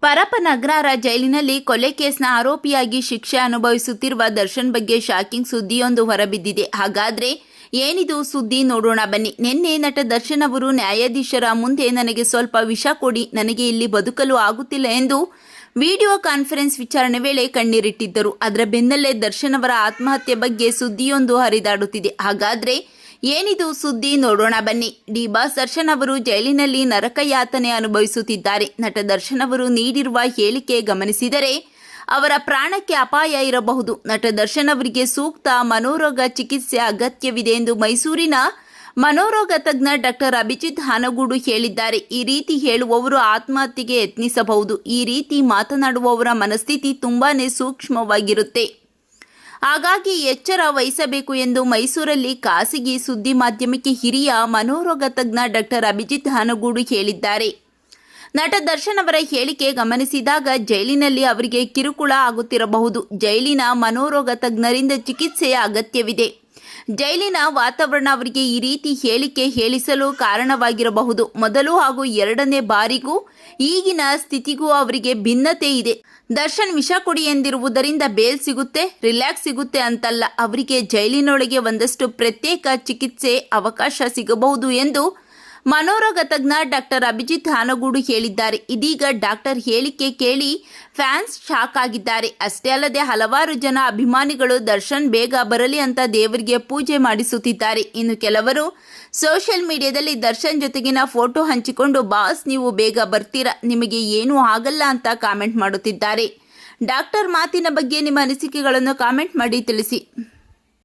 ಪರಪ್ಪನಗ್ರಹಾರ ಜೈಲಿನಲ್ಲಿ ಕೊಲೆ ಕೇಸ್ನ ಆರೋಪಿಯಾಗಿ ಶಿಕ್ಷೆ ಅನುಭವಿಸುತ್ತಿರುವ ದರ್ಶನ್ ಬಗ್ಗೆ ಶಾಕಿಂಗ್ ಸುದ್ದಿಯೊಂದು ಹೊರಬಿದ್ದಿದೆ. ಹಾಗಾದ್ರೆ ಏನಿದು ಸುದ್ದಿ ನೋಡೋಣ ಬನ್ನಿ. ನಿನ್ನೆ ನಟ ದರ್ಶನ್ ಅವರು ನ್ಯಾಯಾಧೀಶರ ಮುಂದೆ ನನಗೆ ಸ್ವಲ್ಪ ವಿಷ ಕೊಡಿ, ನನಗೆ ಇಲ್ಲಿ ಬದುಕಲು ಆಗುತ್ತಿಲ್ಲ ಎಂದು ವಿಡಿಯೋ ಕಾನ್ಫರೆನ್ಸ್ ವಿಚಾರಣೆ ವೇಳೆ ಕಣ್ಣೀರಿಟ್ಟಿದ್ದರು. ಅದರ ಬೆನ್ನಲ್ಲೇ ದರ್ಶನ್ ಅವರ ಆತ್ಮಹತ್ಯೆ ಬಗ್ಗೆ ಸುದ್ದಿಯೊಂದು ಹರಿದಾಡುತ್ತಿದೆ. ಹಾಗಾದ್ರೆ ಏನಿದು ಸುದ್ದಿ ನೋಡೋಣ ಬನ್ನಿ. ಡಿ ಬಾಸ್ ದರ್ಶನ್ ಅವರು ಜೈಲಿನಲ್ಲಿ ನರಕಯಾತನೆ ಅನುಭವಿಸುತ್ತಿದ್ದಾರೆ. ನಟ ದರ್ಶನ್ ಅವರು ನೀಡಿರುವ ಹೇಳಿಕೆ ಗಮನಿಸಿದರೆ ಅವರ ಪ್ರಾಣಕ್ಕೆ ಅಪಾಯ ಇರಬಹುದು. ನಟ ದರ್ಶನ್ ಅವರಿಗೆ ಸೂಕ್ತ ಮನೋರೋಗ ಚಿಕಿತ್ಸೆ ಅಗತ್ಯವಿದೆ ಎಂದು ಮೈಸೂರಿನ ಮನೋರೋಗ ತಜ್ಞ ಡಾಕ್ಟರ್ ಅಭಿಜಿತ್ ಹಾನಗೂಡು ಹೇಳಿದ್ದಾರೆ. ಈ ರೀತಿ ಹೇಳುವವರು ಆತ್ಮಹತ್ಯೆಗೆ ಯತ್ನಿಸಬಹುದು. ಈ ರೀತಿ ಮಾತನಾಡುವವರ ಮನಸ್ಥಿತಿ ತುಂಬಾನೇ ಸೂಕ್ಷ್ಮವಾಗಿರುತ್ತೆ. ಹಾಗಾಗಿ ಎಚ್ಚರ ವಹಿಸಬೇಕು ಎಂದು ಮೈಸೂರಲ್ಲಿ ಖಾಸಗಿ ಸುದ್ದಿ ಮಾಧ್ಯಮಕ್ಕೆ ಹಿರಿಯ ಮನೋರೋಗ ತಜ್ಞ ಡಾಕ್ಟರ್ ಅಭಿಜಿತ್ ಹಾನಗೂಡು ಹೇಳಿದ್ದಾರೆ. ನಟ ದರ್ಶನ್ ಅವರ ಹೇಳಿಕೆ ಗಮನಿಸಿದಾಗ ಜೈಲಿನಲ್ಲಿ ಅವರಿಗೆ ಕಿರುಕುಳ ಆಗುತ್ತಿರಬಹುದು. ಜೈಲಿನ ಮನೋರೋಗ ತಜ್ಞರಿಂದ ಚಿಕಿತ್ಸೆಯ ಅಗತ್ಯವಿದೆ. ಜೈಲಿನ ವಾತಾವರಣ ಅವರಿಗೆ ಈ ರೀತಿ ಹೇಳಿಕೆ ಹೇಳಿಸಲು ಕಾರಣವಾಗಿರಬಹುದು. ಮೊದಲು ಹಾಗೂ ಎರಡನೇ ಬಾರಿಗೂ ಈಗಿನ ಸ್ಥಿತಿಗೂ ಅವರಿಗೆ ಭಿನ್ನತೆ ಇದೆ. ದರ್ಶನ್ ವಿಷ ಕೊಡಿ ಎಂದಿರುವುದರಿಂದ ಬೇಲ್ ಸಿಗುತ್ತೆ, ರಿಲ್ಯಾಕ್ಸ್ ಸಿಗುತ್ತೆ ಅಂತಲ್ಲ. ಅವರಿಗೆ ಜೈಲಿನೊಳಗೆ ಒಂದಷ್ಟು ಪ್ರತ್ಯೇಕ ಚಿಕಿತ್ಸೆ ಅವಕಾಶ ಸಿಗಬಹುದು ಎಂದು ಮನೋರೋಗ ತಜ್ಞ ಡಾಕ್ಟರ್ ಅಭಿಜಿತ್ ಹಾನಗೂಡು ಹೇಳಿದ್ದಾರೆ. ಇದೀಗ ಡಾಕ್ಟರ್ ಹೇಳಿಕೆ ಕೇಳಿ ಫ್ಯಾನ್ಸ್ ಶಾಕ್ ಆಗಿದ್ದಾರೆ. ಅಷ್ಟೇ ಅಲ್ಲದೆ ಹಲವಾರು ಜನ ಅಭಿಮಾನಿಗಳು ದರ್ಶನ್ ಬೇಗ ಬರಲಿ ಅಂತ ದೇವರಿಗೆ ಪೂಜೆ ಮಾಡಿಸುತ್ತಿದ್ದಾರೆ. ಇನ್ನು ಕೆಲವರು ಸೋಷಿಯಲ್ ಮೀಡಿಯಾದಲ್ಲಿ ದರ್ಶನ್ ಜೊತೆಗಿನ ಫೋಟೋ ಹಂಚಿಕೊಂಡು ಬಾಸ್ ನೀವು ಬೇಗ ಬರ್ತೀರಾ, ನಿಮಗೆ ಏನೂ ಆಗಲ್ಲ ಅಂತ ಕಾಮೆಂಟ್ ಮಾಡುತ್ತಿದ್ದಾರೆ. ಡಾಕ್ಟರ್ ಮಾತಿನ ಬಗ್ಗೆ ನಿಮ್ಮ ಅನಿಸಿಕೆಗಳನ್ನು ಕಾಮೆಂಟ್ ಮಾಡಿ ತಿಳಿಸಿ.